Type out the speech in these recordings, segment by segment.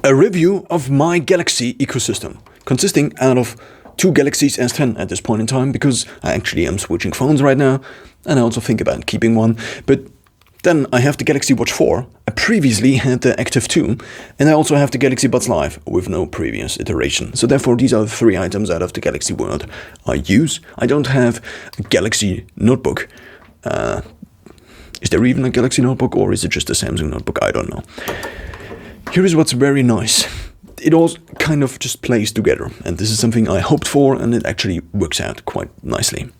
a review of my Galaxy ecosystem, consisting out of two Galaxies S10 at this point in time, because I actually am switching phones right now, and I also think about keeping one. But then I have the Galaxy Watch 4, I previously had the Active 2, and I also have the Galaxy Buds Live with no previous iteration. So therefore these are the three items out of the Galaxy world I use. I don't have a Galaxy notebook. Is there even a Galaxy notebook, or is it just a Samsung notebook? I don't know. Here is what's very nice. It all kind of just plays together, and this is something I hoped for, and it actually works out quite nicely.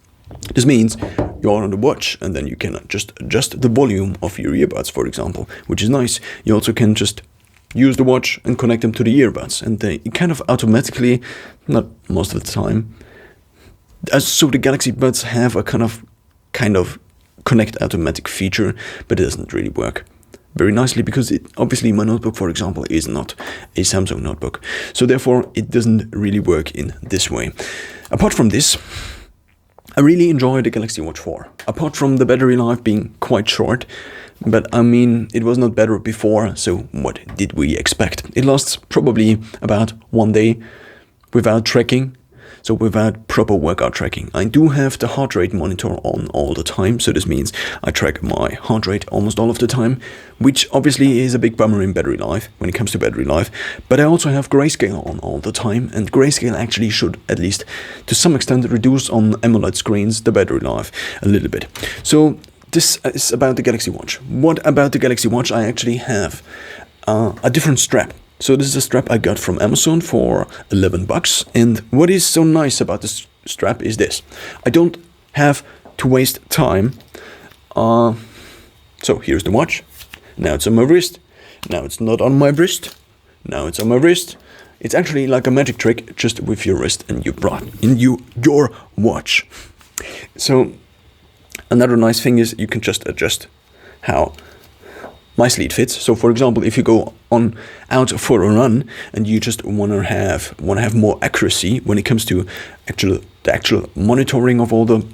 This means you're on the watch, and then you can just adjust the volume of your earbuds, for example, which is nice. You also can just use the watch and connect them to the earbuds, and they kind of automatically, not most of the time. So the Galaxy Buds have a kind of connect automatic feature, but it doesn't really work very nicely, because obviously my notebook, for example, is not a Samsung notebook. So therefore it doesn't really work in this way. Apart from this, I really enjoy the Galaxy Watch 4. Apart from the battery life being quite short, but I mean, it was not better before, so what did we expect? It lasts probably about 1 day without tracking. So without proper workout tracking. I do have the heart rate monitor on all the time, so this means I track my heart rate almost all of the time, which obviously is a big bummer in battery life, when it comes to battery life. But I also have grayscale on all the time, and grayscale actually should, at least to some extent, reduce on AMOLED screens the battery life a little bit. So this is about the Galaxy Watch. What about the Galaxy Watch? I actually have a different strap. So this is a strap I got from Amazon for $11, and what is so nice about this strap is this. I don't have to waste time. So here's the watch. Now it's on my wrist. Now it's not on my wrist. Now it's on my wrist. It's actually like a magic trick, just with your wrist, and you brought in your watch. So another nice thing is you can just adjust how nicely it fits. So for example, if you go out for a run and you just want to have more accuracy when it comes to the actual monitoring of all the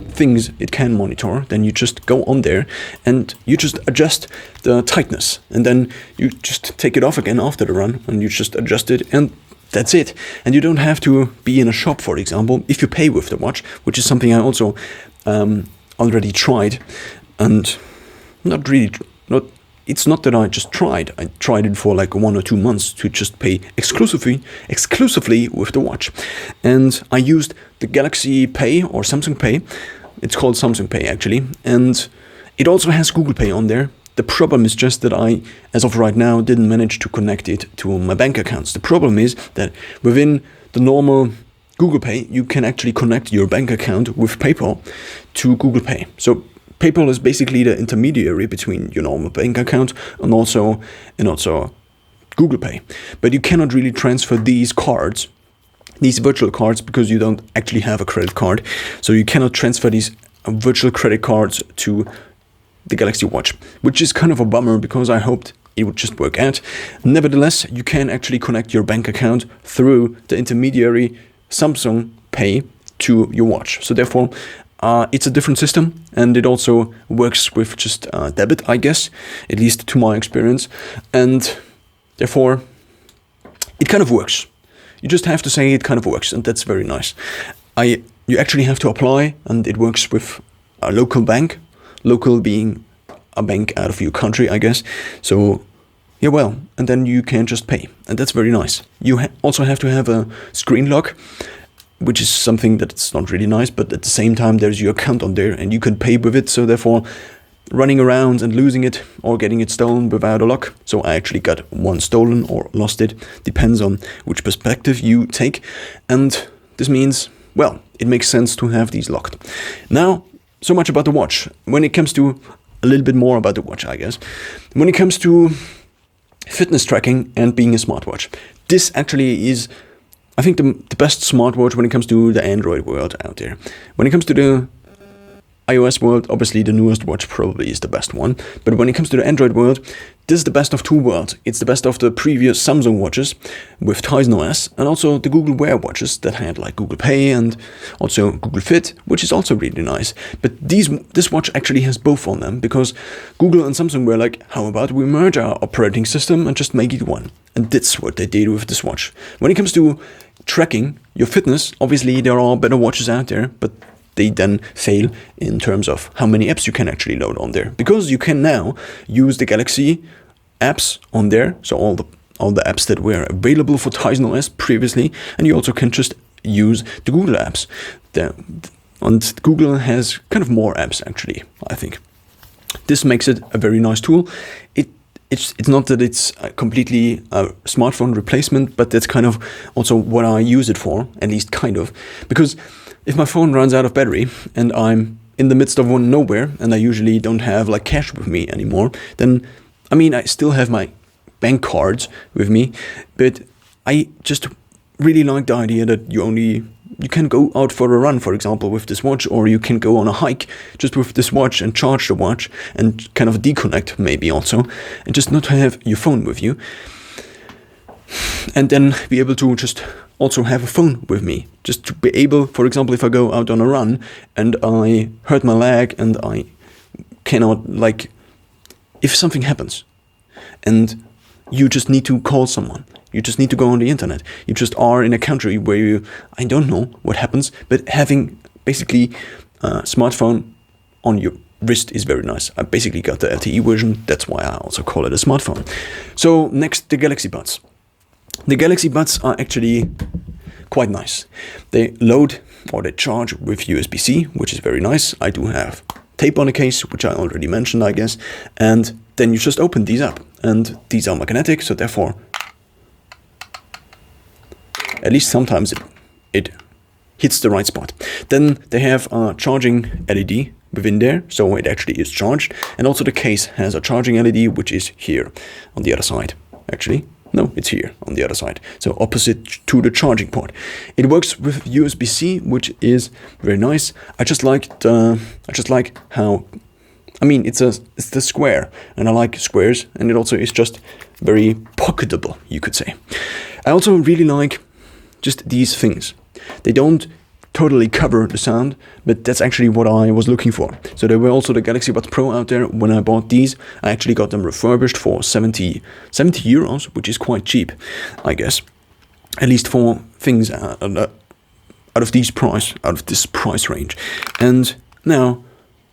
things it can monitor, then you just go on there and you just adjust the tightness, and then you just take it off again after the run and you just adjust it, and that's it. And you don't have to be in a shop, for example, if you pay with the watch, which is something I also already tried, and it's not that I just tried. I tried it for like 1 or 2 months to just pay exclusively with the watch. And I used the Galaxy Pay or Samsung Pay. It's called Samsung Pay actually. And it also has Google Pay on there. The problem is just that I, as of right now, didn't manage to connect it to my bank accounts. The problem is that within the normal Google Pay, you can actually connect your bank account with PayPal to Google Pay. So PayPal is basically the intermediary between your normal bank account and also Google Pay. But you cannot really transfer these virtual cards, because you don't actually have a credit card. So you cannot transfer these virtual credit cards to the Galaxy Watch, which is kind of a bummer, because I hoped it would just work out. Nevertheless, you can actually connect your bank account through the intermediary Samsung Pay to your watch. So therefore, it's a different system, and it also works with just debit, I guess, at least to my experience, and therefore it kind of works. You just have to say it kind of works, and that's very nice. You actually have to apply, and it works with a local bank, local being a bank out of your country, I guess. So yeah, well, and then you can just pay, and that's very nice. You also have to have a screen lock, which is something that's not really nice, but at the same time there's your account on there and you can pay with it. So therefore, running around and losing it or getting it stolen without a lock. So I actually got one stolen or lost it, depends on which perspective you take. And this means, well, it makes sense to have these locked. Now, so much about the watch. When it comes to a little bit more about the watch, I guess. When it comes to fitness tracking and being a smartwatch, this actually is, I think, the best smartwatch when it comes to the Android world out there. When it comes to the iOS world, obviously the newest watch probably is the best one. But when it comes to the Android world, this is the best of two worlds. It's the best of the previous Samsung watches with Tizen OS, and also the Google Wear watches that had like Google Pay and also Google Fit, which is also really nice. But this watch actually has both on them, because Google and Samsung were like, how about we merge our operating system and just make it one? And that's what they did with this watch. When it comes to tracking your fitness, obviously there are better watches out there, but they then fail in terms of how many apps you can actually load on there. Because you can now use the Galaxy apps on there, so all the apps that were available for Tizen OS previously, and you also can just use the Google apps. And Google has kind of more apps actually, I think. This makes it a very nice tool. It's not that it's completely a smartphone replacement, but that's kind of also what I use it for, at least kind of. Because if my phone runs out of battery and I'm in the midst of nowhere and I usually don't have like cash with me anymore, then I mean I still have my bank cards with me, but I just really like the idea that you can go out for a run, for example, with this watch, or you can go on a hike just with this watch and charge the watch and kind of deconnect maybe also, and just not have your phone with you. And then be able to just also have a phone with me. Just to be able, for example, if I go out on a run and I hurt my leg and I cannot, like, if something happens and you just need to call someone, you just need to go on the internet. You just are in a country where I don't know what happens, but having basically a smartphone on your wrist is very nice. I basically got the LTE version. That's why I also call it a smartphone. So next, the Galaxy Buds. The Galaxy Buds are actually quite nice. They load or they charge with USB-C, which is very nice. I do have tape on the case, which I already mentioned, I guess. And then you just open these up. And these are magnetic, so therefore at least sometimes it hits the right spot. Then they have a charging LED within there, so it actually is charged. And also the case has a charging LED, which is here on the other side. Actually, no, it's here on the other side. So opposite to the charging port. It works with USB-C, which is very nice. I just like how, I mean, it's the square, and I like squares, and it also is just very pocketable, you could say. I also really like just these things. They don't totally cover the sound, but that's actually what I was looking for. So there were also the Galaxy Buds Pro out there. When I bought these, I actually got them refurbished for 70 euros, which is quite cheap, I guess. At least for things out of this price range. And now,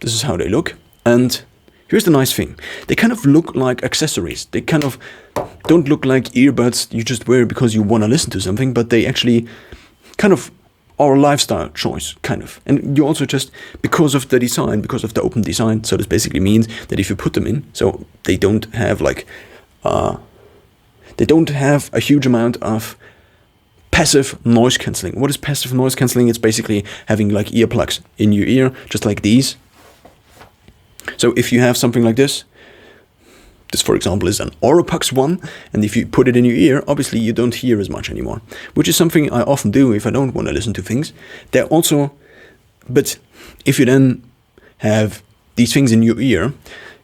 this is how they look. And here's the nice thing. They kind of look like accessories. They kind of don't look like earbuds you just wear because you want to listen to something, but they actually kind of are a lifestyle choice, kind of. And you also just, because of the design, because of the open design, so this basically means that if you put them in, so they don't have like, they don't have a huge amount of passive noise cancelling. What is passive noise cancelling? It's basically having like earplugs in your ear, just like these. So if you have something like this for example is an Oropax one, and if you put it in your ear, obviously you don't hear as much anymore, which is something I often do if I don't want to listen to things. They're also, but if you then have these things in your ear,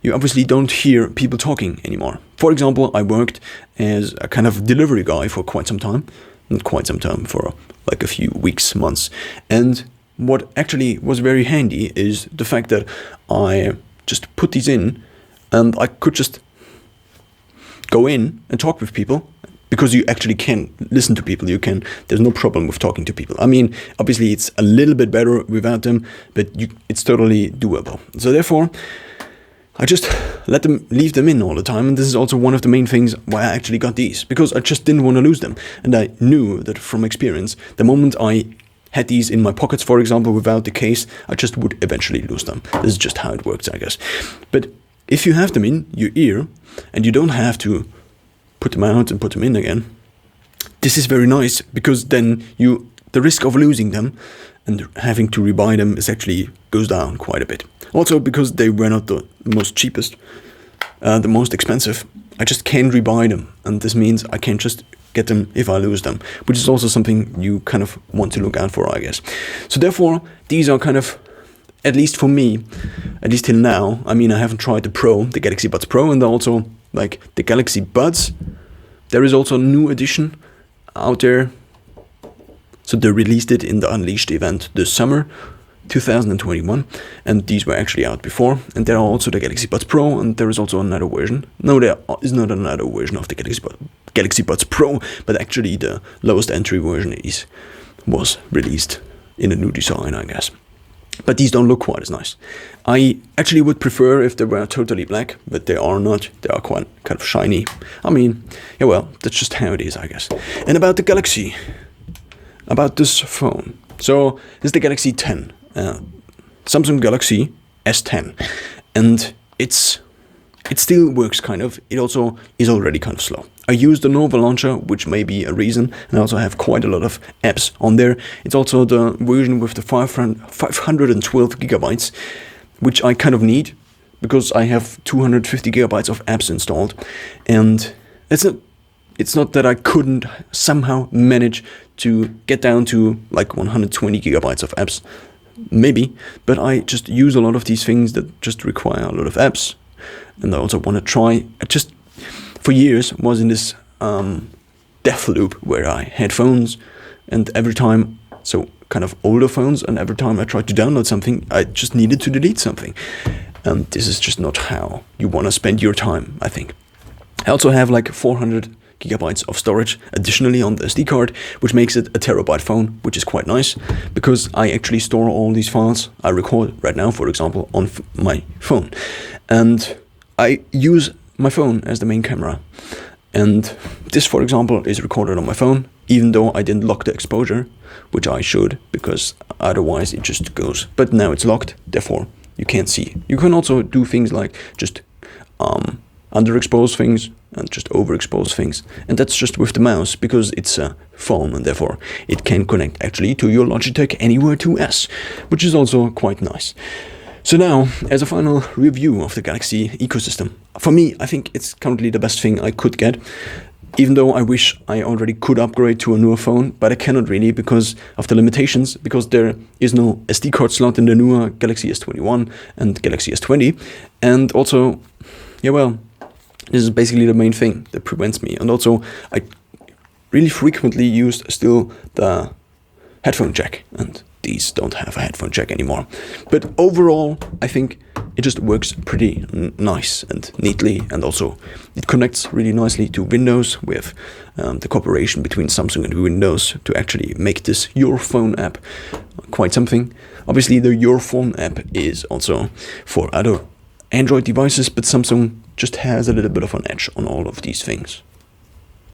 you obviously don't hear people talking anymore. For example, I worked as a kind of delivery guy for quite some time, not quite some time, for like a few weeks, months, and what actually was very handy is the fact that I just put these in and I could just go in and talk with people, because you actually can listen to people. There's no problem with talking to people. I mean, obviously it's a little bit better without them, but it's totally doable. So therefore, I just leave them in all the time. And this is also one of the main things why I actually got these, because I just didn't want to lose them. And I knew that from experience, the moment I had these in my pockets, for example, without the case, I just would eventually lose them. This is just how it works, I guess. But if you have them in your ear and you don't have to put them out and put them in again, this is very nice, because then the risk of losing them and having to rebuy them actually goes down quite a bit. Also, because they were not the most cheapest, the most expensive, I just can't rebuy them, and this means I can just get them if I lose them, which is also something you kind of want to look out for, I guess. So therefore, these are kind of, at least for me, at least till now, I mean, I haven't tried the Galaxy Buds Pro, and also like the Galaxy Buds. There is also a new edition out there. So they released it in the Unleashed event this summer 2021, and these were actually out before. And there are also the Galaxy Buds Pro, and there is also another version. No, there is not another version of the Galaxy Galaxy Buds Pro, but actually the lowest entry version was released in a new design, I guess. But these don't look quite as nice. I actually would prefer if they were totally black, but they are not. They are quite kind of shiny. I mean, yeah, well, that's just how it is, I guess. And about the Galaxy, about this phone. So this is the Galaxy 10, Samsung Galaxy S10, and it still works kind of. It also is already kind of slow. I use the Nova launcher, which may be a reason, and I also have quite a lot of apps on there. It's also the version with the 512 gigabytes, which I kind of need because I have 250 gigabytes of apps installed, and it's not that I couldn't somehow manage to get down to like 120 gigabytes of apps, maybe, but I just use a lot of these things that just require a lot of apps. And I also want to try, I just for years was in this death loop where I had phones, and every time, so kind of older phones, and every time I tried to download something, I just needed to delete something. And this is just not how you want to spend your time, I think. I also have like 400 gigabytes of storage additionally on the SD card, which makes it a terabyte phone, which is quite nice because I actually store all these files I record right now, for example, on my phone. And I use my phone as the main camera. And this, for example, is recorded on my phone, even though I didn't lock the exposure, which I should, because otherwise it just goes. But now it's locked, therefore you can't see. You can also do things like just underexpose things and just overexpose things, and that's just with the mouse because it's a phone and therefore it can connect actually to your Logitech Anywhere 2S, which is also quite nice. So now, as a final review of the Galaxy ecosystem, for me, I think it's currently the best thing I could get, even though I wish I already could upgrade to a newer phone, but I cannot really because of the limitations, because there is no SD card slot in the newer Galaxy S21 and Galaxy S20, and also, yeah, well, this is basically the main thing that prevents me. And also, I really frequently used still the headphone jack, and these don't have a headphone jack anymore. But overall, I think it just works pretty nice and neatly, and also it connects really nicely to Windows with the cooperation between Samsung and Windows to actually make this Your Phone app quite something. Obviously, the Your Phone app is also for other Android devices, but Samsung just has a little bit of an edge on all of these things.